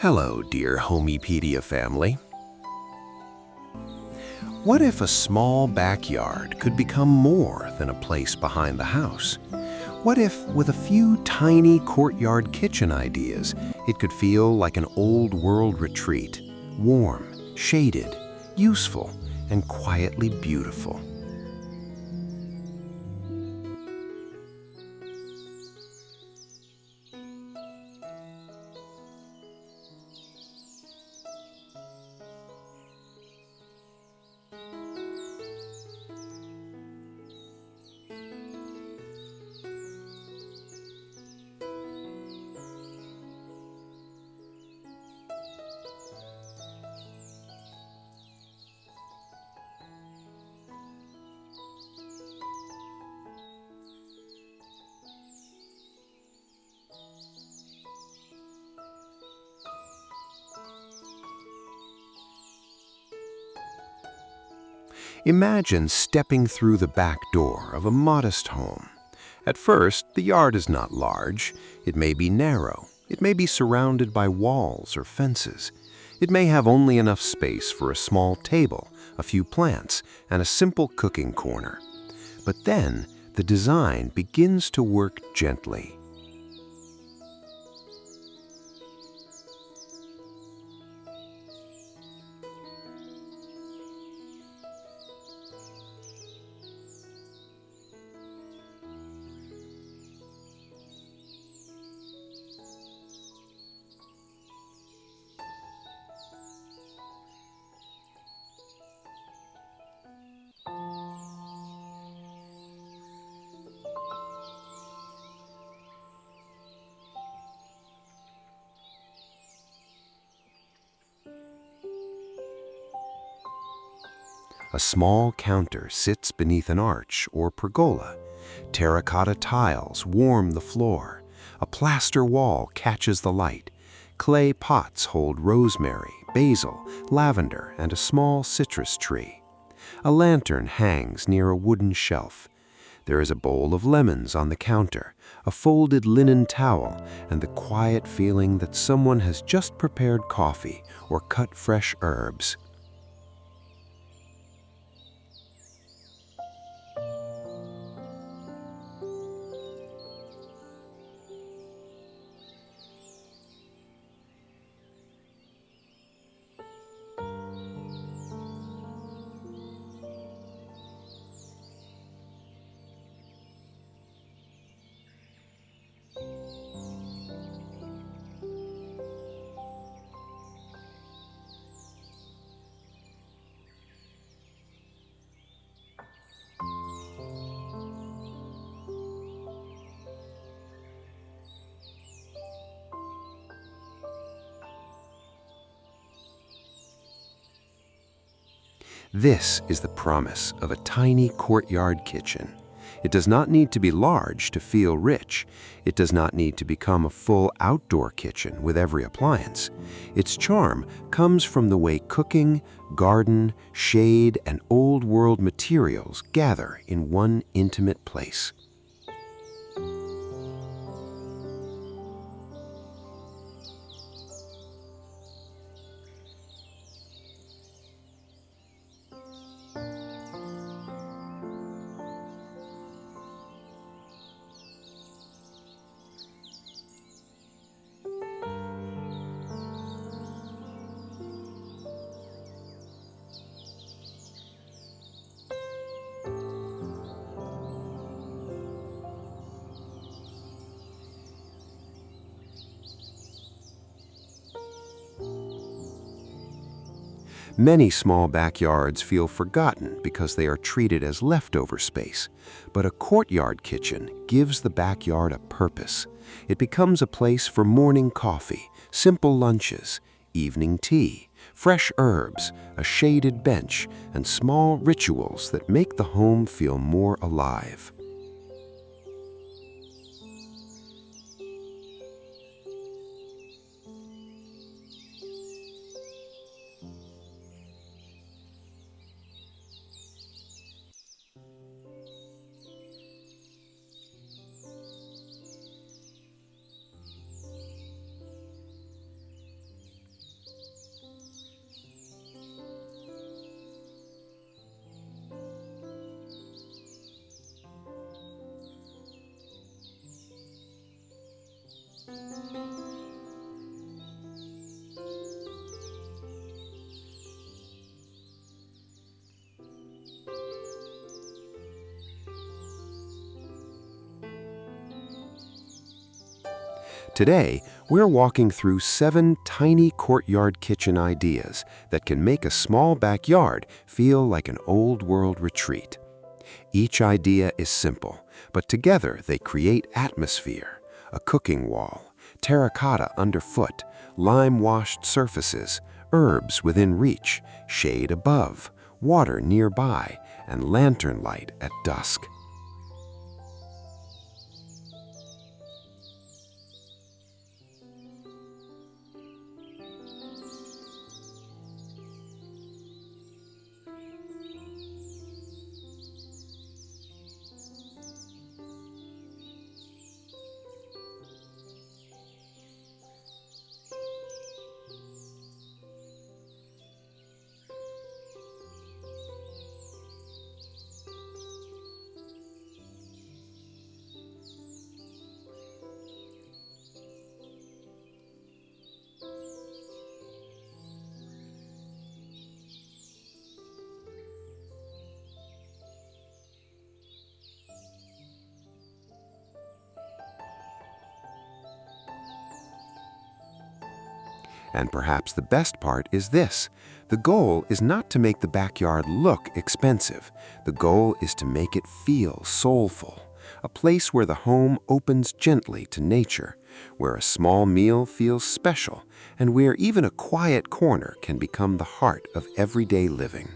Hello, dear Homypedia family. What if a small backyard could become more than a place behind the house? What if, with a few tiny courtyard kitchen ideas, it could feel like an old world retreat, warm, shaded, useful, and quietly beautiful? Imagine stepping through the back door of a modest home. At first, the yard is not large. It may be narrow. It may be surrounded by walls or fences. It may have only enough space for a small table, a few plants, and a simple cooking corner. But then, the design begins to work gently. A small counter sits beneath an arch or pergola. Terracotta tiles warm the floor. A plaster wall catches the light. Clay pots hold rosemary, basil, lavender, and a small citrus tree. A lantern hangs near a wooden shelf. There is a bowl of lemons on the counter, a folded linen towel, and the quiet feeling that someone has just prepared coffee or cut fresh herbs. This is the promise of a tiny courtyard kitchen. It does not need to be large to feel rich. It does not need to become a full outdoor kitchen with every appliance. Its charm comes from the way cooking, garden, shade, and old-world materials gather in one intimate place. Many small backyards feel forgotten because they are treated as leftover space. But a courtyard kitchen gives the backyard a purpose. It becomes a place for morning coffee, simple lunches, evening tea, fresh herbs, a shaded bench, and small rituals that make the home feel more alive. Today, we're walking through 7 tiny courtyard kitchen ideas that can make a small backyard feel like an old-world retreat. Each idea is simple, but together they create atmosphere: a cooking wall, terracotta underfoot, lime-washed surfaces, herbs within reach, shade above, water nearby, and lantern light at dusk. And perhaps the best part is this: the goal is not to make the backyard look expensive. The goal is to make it feel soulful, a place where the home opens gently to nature, where a small meal feels special, and where even a quiet corner can become the heart of everyday living.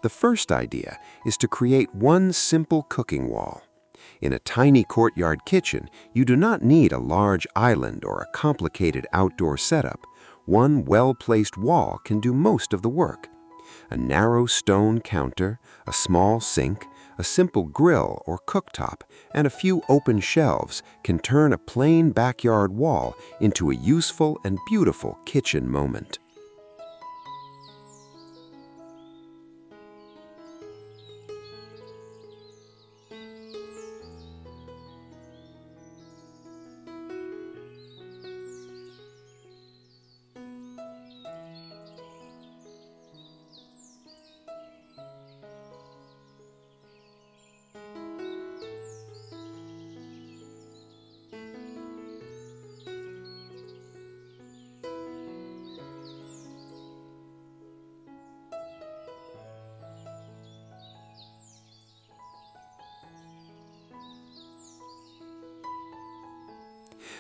The first idea is to create one simple cooking wall. In a tiny courtyard kitchen, you do not need a large island or a complicated outdoor setup. One well-placed wall can do most of the work. A narrow stone counter, a small sink, a simple grill or cooktop, and a few open shelves can turn a plain backyard wall into a useful and beautiful kitchen moment.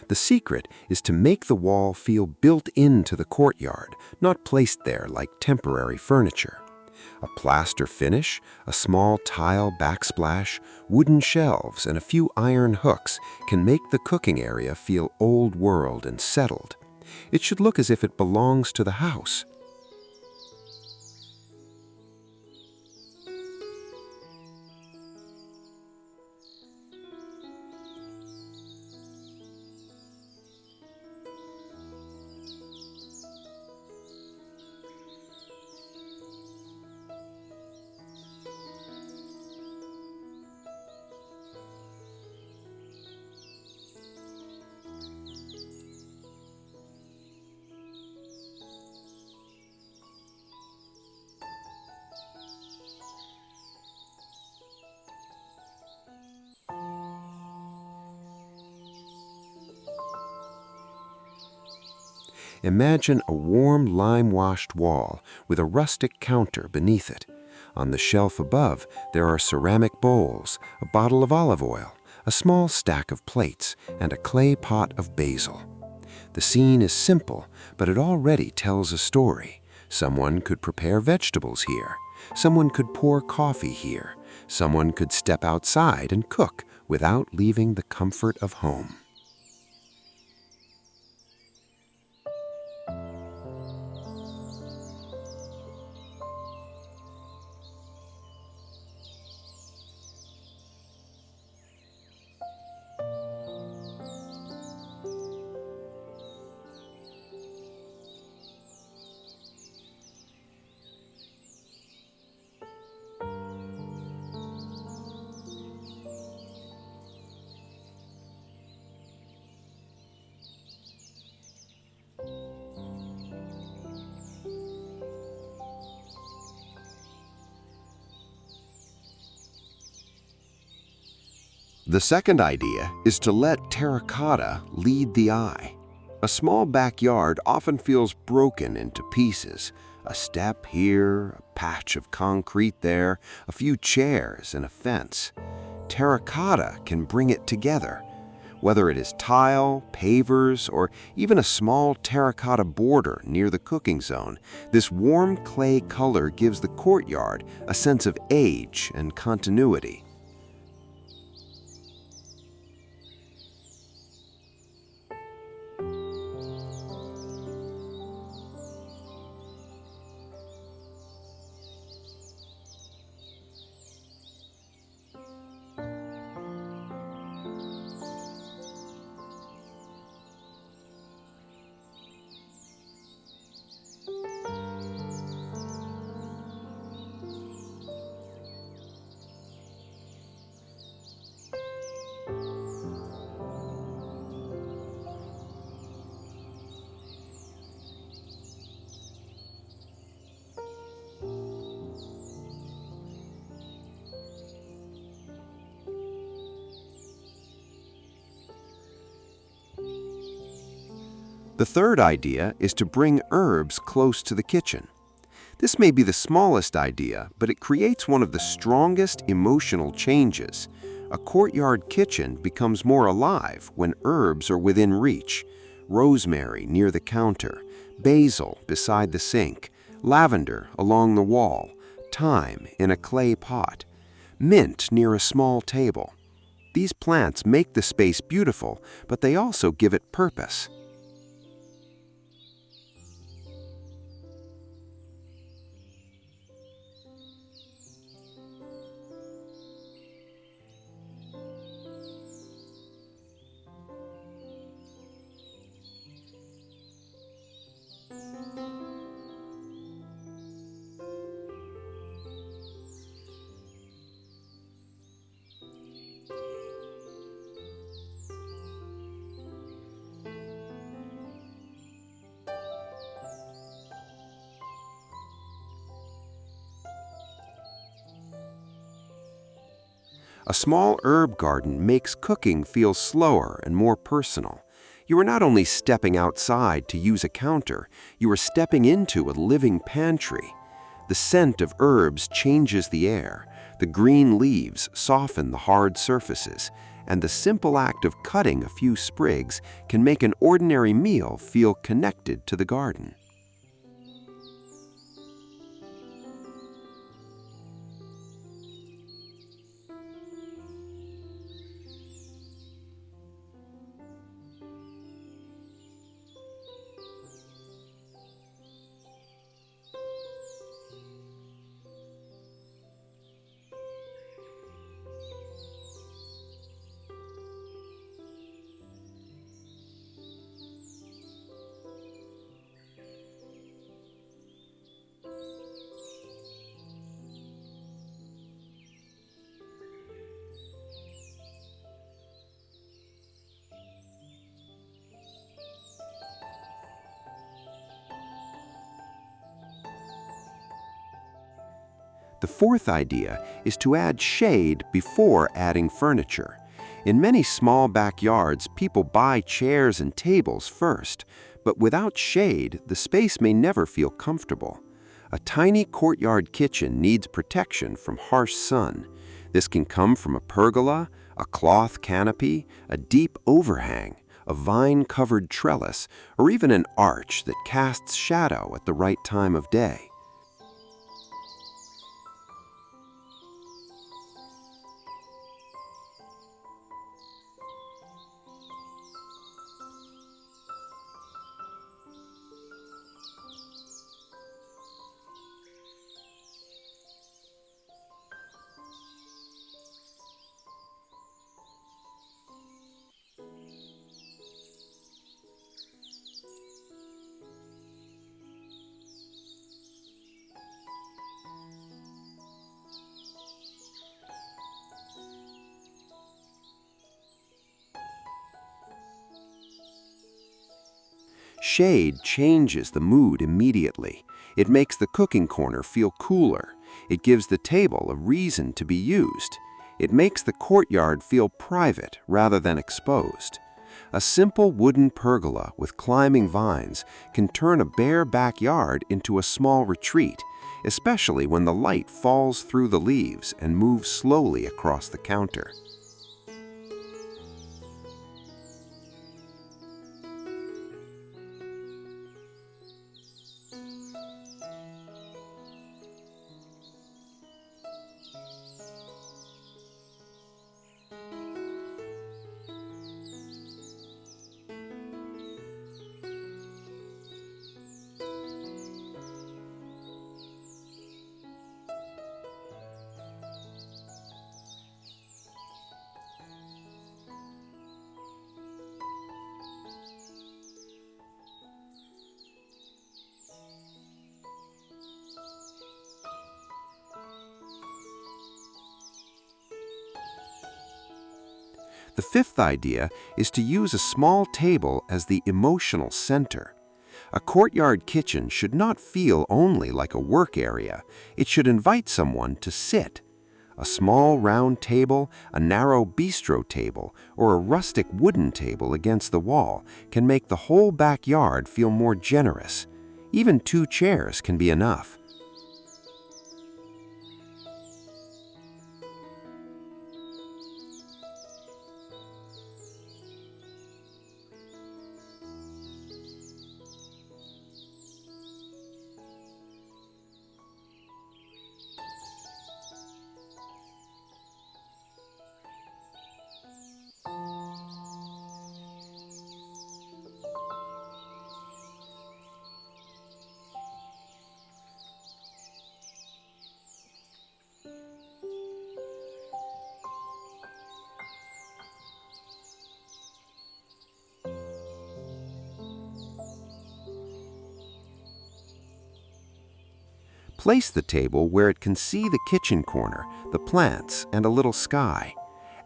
The secret is to make the wall feel built into the courtyard, not placed there like temporary furniture. A plaster finish, a small tile backsplash, wooden shelves, and a few iron hooks can make the cooking area feel old-world and settled. It should look as if it belongs to the house. Imagine a warm lime-washed wall with a rustic counter beneath it. On the shelf above, there are ceramic bowls, a bottle of olive oil, a small stack of plates, and a clay pot of basil. The scene is simple, but it already tells a story. Someone could prepare vegetables here. Someone could pour coffee here. Someone could step outside and cook without leaving the comfort of home. The second idea is to let terracotta lead the eye. A small backyard often feels broken into pieces. A step here, a patch of concrete there, a few chairs and a fence. Terracotta can bring it together. Whether it is tile, pavers, or even a small terracotta border near the cooking zone, this warm clay color gives the courtyard a sense of age and continuity. The third idea is to bring herbs close to the kitchen. This may be the smallest idea, but it creates one of the strongest emotional changes. A courtyard kitchen becomes more alive when herbs are within reach. Rosemary near the counter, basil beside the sink, lavender along the wall, thyme in a clay pot, mint near a small table. These plants make the space beautiful, but they also give it purpose. A small herb garden makes cooking feel slower and more personal. You are not only stepping outside to use a counter, you are stepping into a living pantry. The scent of herbs changes the air, the green leaves soften the hard surfaces, and the simple act of cutting a few sprigs can make an ordinary meal feel connected to the garden. The fourth idea is to add shade before adding furniture. In many small backyards, people buy chairs and tables first, but without shade, the space may never feel comfortable. A tiny courtyard kitchen needs protection from harsh sun. This can come from a pergola, a cloth canopy, a deep overhang, a vine-covered trellis, or even an arch that casts shadow at the right time of day. Shade changes the mood immediately. It makes the cooking corner feel cooler. It gives the table a reason to be used. It makes the courtyard feel private rather than exposed. A simple wooden pergola with climbing vines can turn a bare backyard into a small retreat, especially when the light falls through the leaves and moves slowly across the counter. The fifth idea is to use a small table as the emotional center. A courtyard kitchen should not feel only like a work area. It should invite someone to sit. A small round table, a narrow bistro table, or a rustic wooden table against the wall can make the whole backyard feel more generous. Even 2 chairs can be enough. Place the table where it can see the kitchen corner, the plants, and a little sky.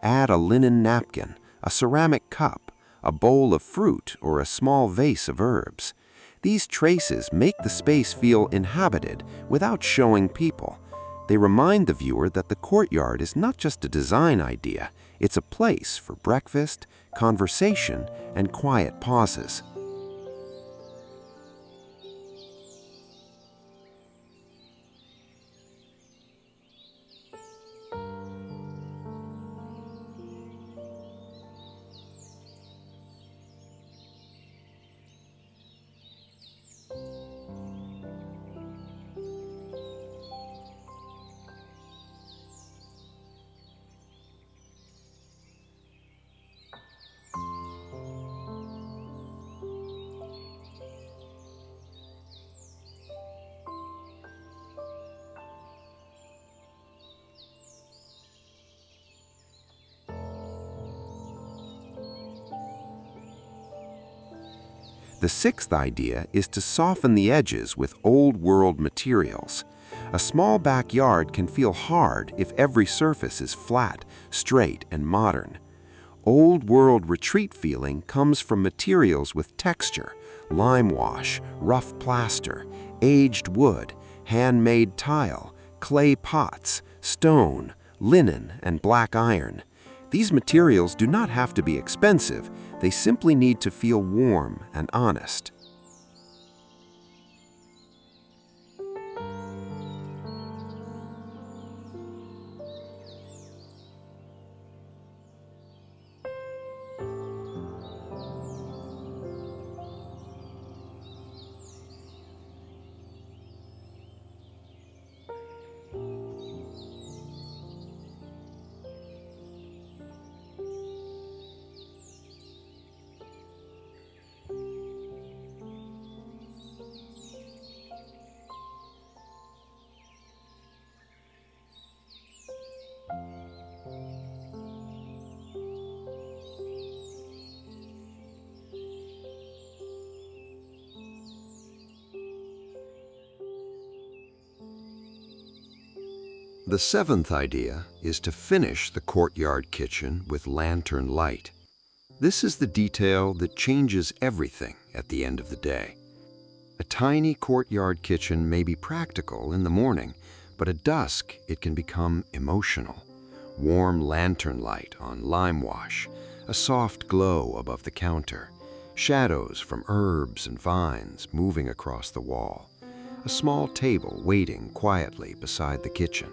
Add a linen napkin, a ceramic cup, a bowl of fruit, or a small vase of herbs. These traces make the space feel inhabited without showing people. They remind the viewer that the courtyard is not just a design idea, it's a place for breakfast, conversation, and quiet pauses. The sixth idea is to soften the edges with old-world materials. A small backyard can feel hard if every surface is flat, straight, and modern. Old-world retreat feeling comes from materials with texture: lime wash, rough plaster, aged wood, handmade tile, clay pots, stone, linen, and black iron. These materials do not have to be expensive, they simply need to feel warm and honest. The seventh idea is to finish the courtyard kitchen with lantern light. This is the detail that changes everything at the end of the day. A tiny courtyard kitchen may be practical in the morning, but at dusk it can become emotional. Warm lantern light on lime wash, a soft glow above the counter, shadows from herbs and vines moving across the wall, a small table waiting quietly beside the kitchen.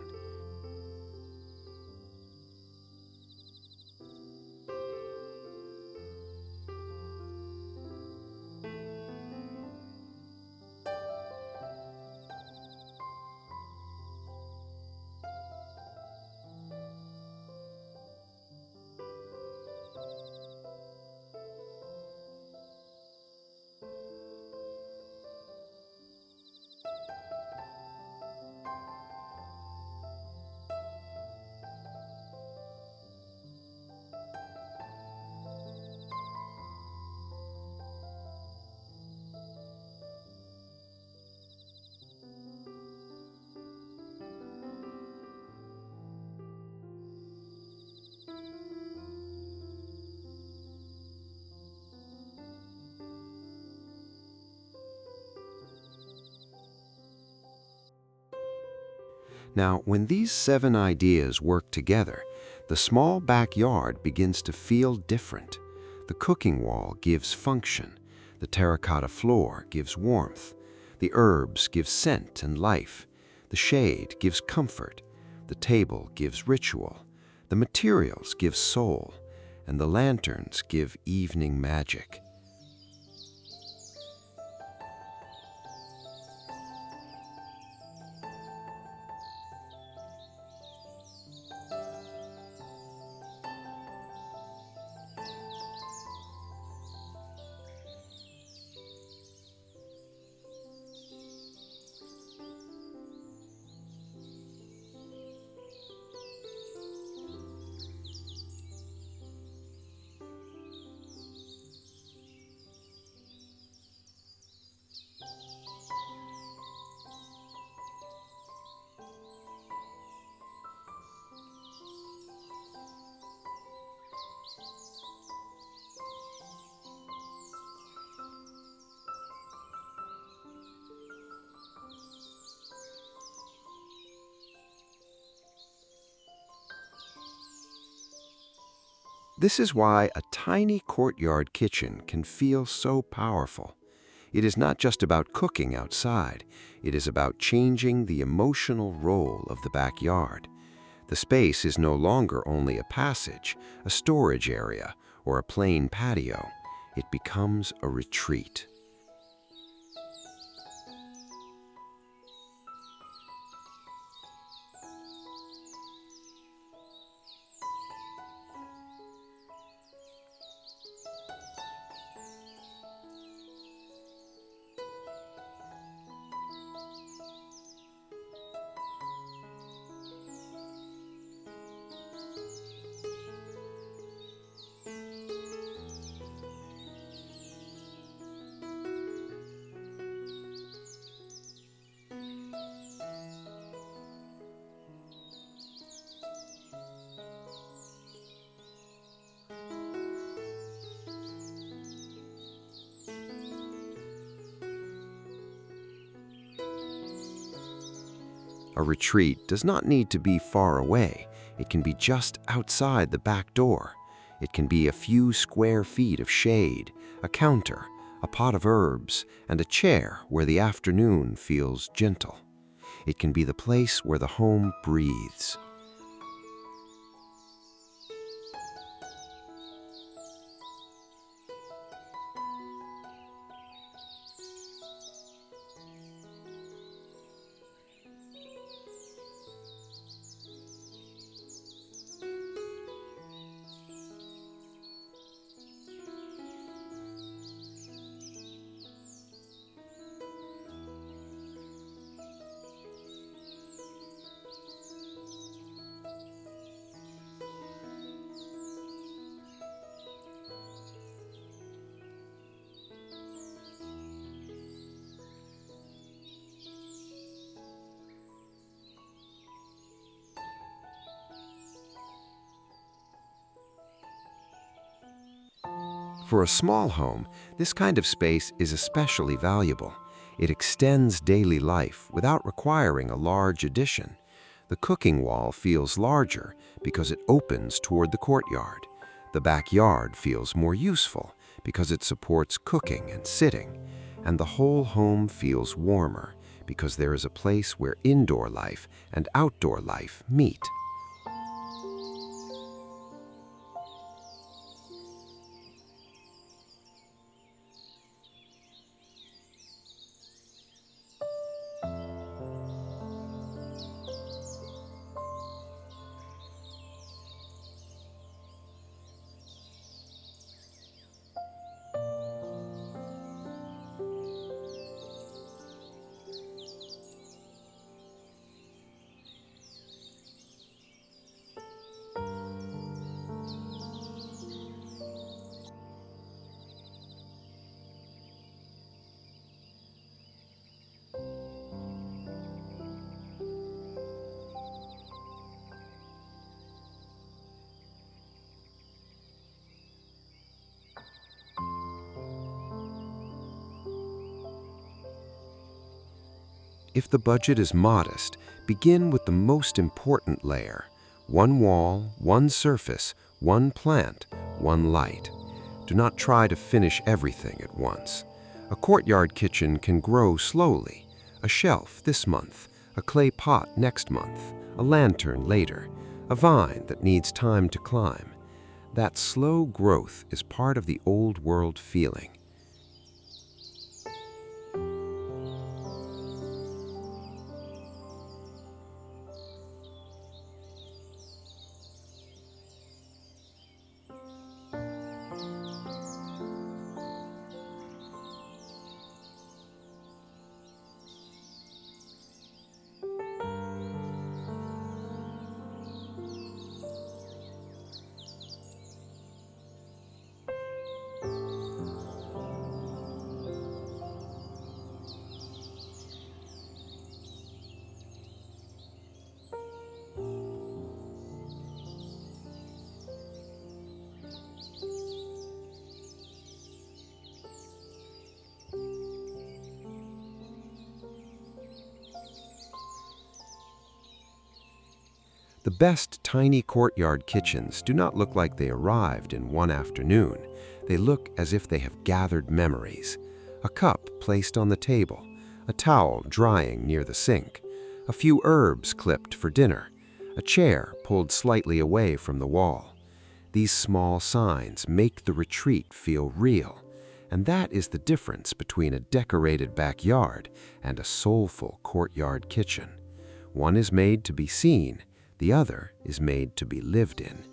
Now, when these 7 ideas work together, the small backyard begins to feel different. The cooking wall gives function, the terracotta floor gives warmth, the herbs give scent and life, the shade gives comfort, the table gives ritual, the materials give soul, and the lanterns give evening magic. This is why a tiny courtyard kitchen can feel so powerful. It is not just about cooking outside, it is about changing the emotional role of the backyard. The space is no longer only a passage, a storage area, or a plain patio. It becomes a retreat. A retreat does not need to be far away. It can be just outside the back door. It can be a few square feet of shade, a counter, a pot of herbs, and a chair where the afternoon feels gentle. It can be the place where the home breathes. For a small home, this kind of space is especially valuable. It extends daily life without requiring a large addition. The cooking wall feels larger because it opens toward the courtyard. The backyard feels more useful because it supports cooking and sitting. And the whole home feels warmer because there is a place where indoor life and outdoor life meet. If the budget is modest, begin with the most important layer. One wall, one surface, one plant, one light. Do not try to finish everything at once. A courtyard kitchen can grow slowly. A shelf this month, a clay pot next month, a lantern later, a vine that needs time to climb. That slow growth is part of the old world feeling. The best tiny courtyard kitchens do not look like they arrived in one afternoon. They look as if they have gathered memories. A cup placed on the table, a towel drying near the sink, a few herbs clipped for dinner, a chair pulled slightly away from the wall. These small signs make the retreat feel real, and that is the difference between a decorated backyard and a soulful courtyard kitchen. One is made to be seen, the other is made to be lived in.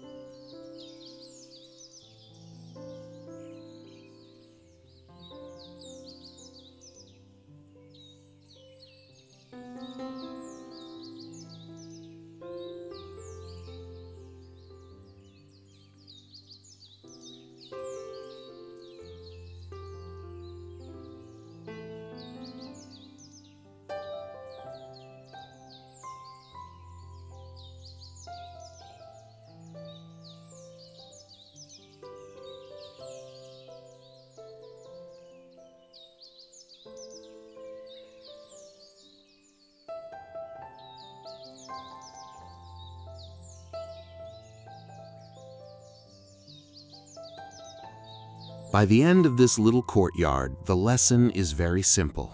By the end of this little courtyard, the lesson is very simple.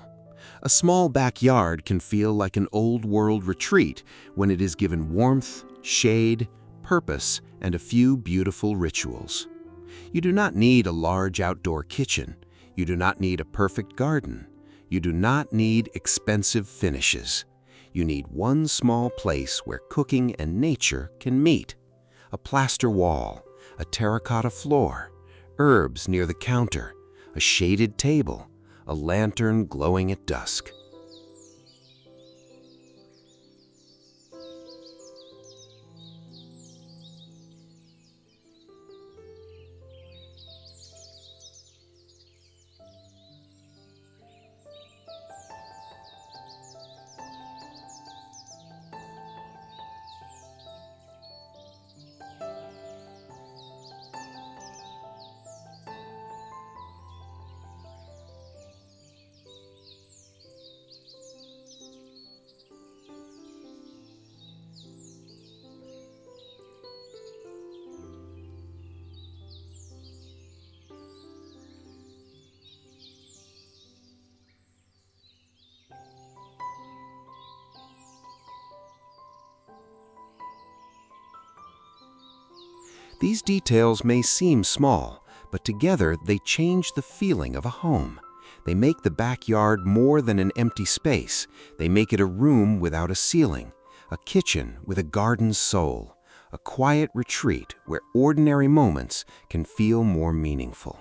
A small backyard can feel like an old-world retreat when it is given warmth, shade, purpose, and a few beautiful rituals. You do not need a large outdoor kitchen. You do not need a perfect garden. You do not need expensive finishes. You need one small place where cooking and nature can meet. A plaster wall, a terracotta floor, herbs near the counter, a shaded table, a lantern glowing at dusk. These details may seem small, but together they change the feeling of a home. They make the backyard more than an empty space. They make it a room without a ceiling, a kitchen with a garden's soul, a quiet retreat where ordinary moments can feel more meaningful.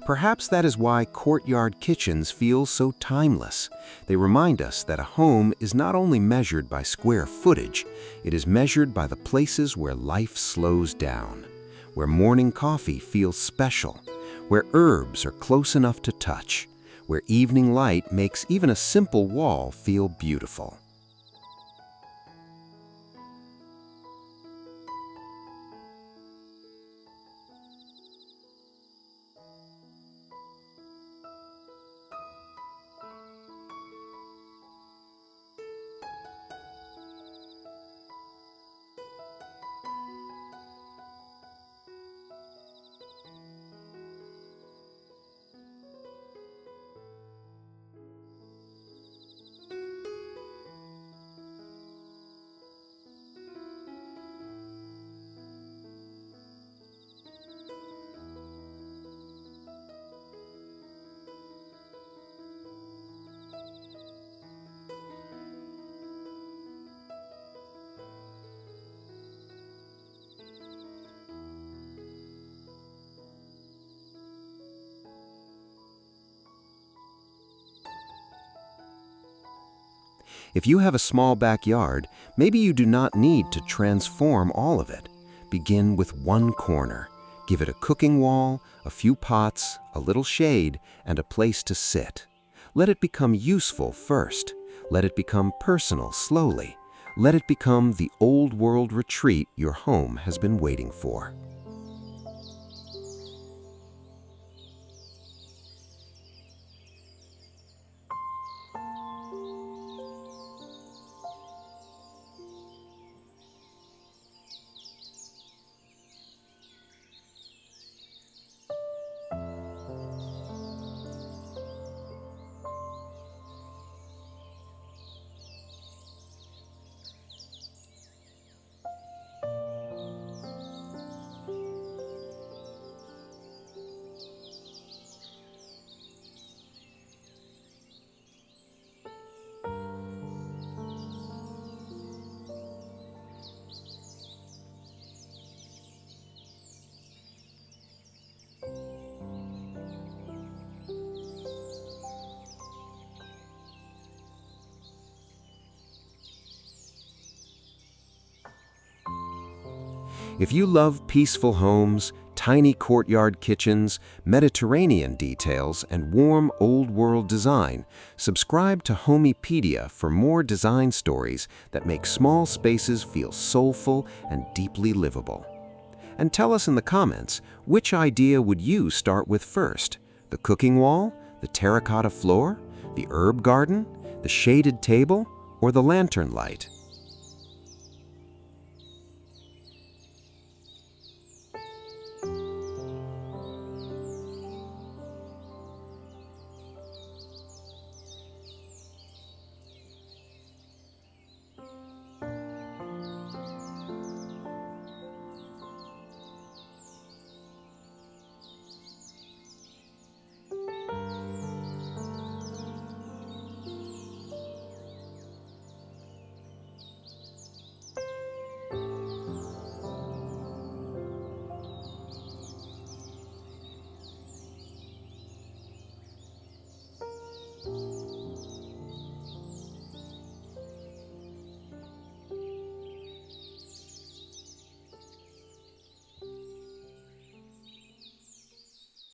Perhaps that is why courtyard kitchens feel so timeless. They remind us that a home is not only measured by square footage, it is measured by the places where life slows down, where morning coffee feels special, where herbs are close enough to touch, where evening light makes even a simple wall feel beautiful. If you have a small backyard, maybe you do not need to transform all of it. Begin with one corner. Give it a cooking wall, a few pots, a little shade, and a place to sit. Let it become useful first. Let it become personal slowly. Let it become the old world retreat your home has been waiting for. If you love peaceful homes, tiny courtyard kitchens, Mediterranean details, and warm old-world design, subscribe to Homypedia for more design stories that make small spaces feel soulful and deeply livable. And tell us in the comments, which idea would you start with first? The cooking wall, the terracotta floor, the herb garden, the shaded table, or the lantern light?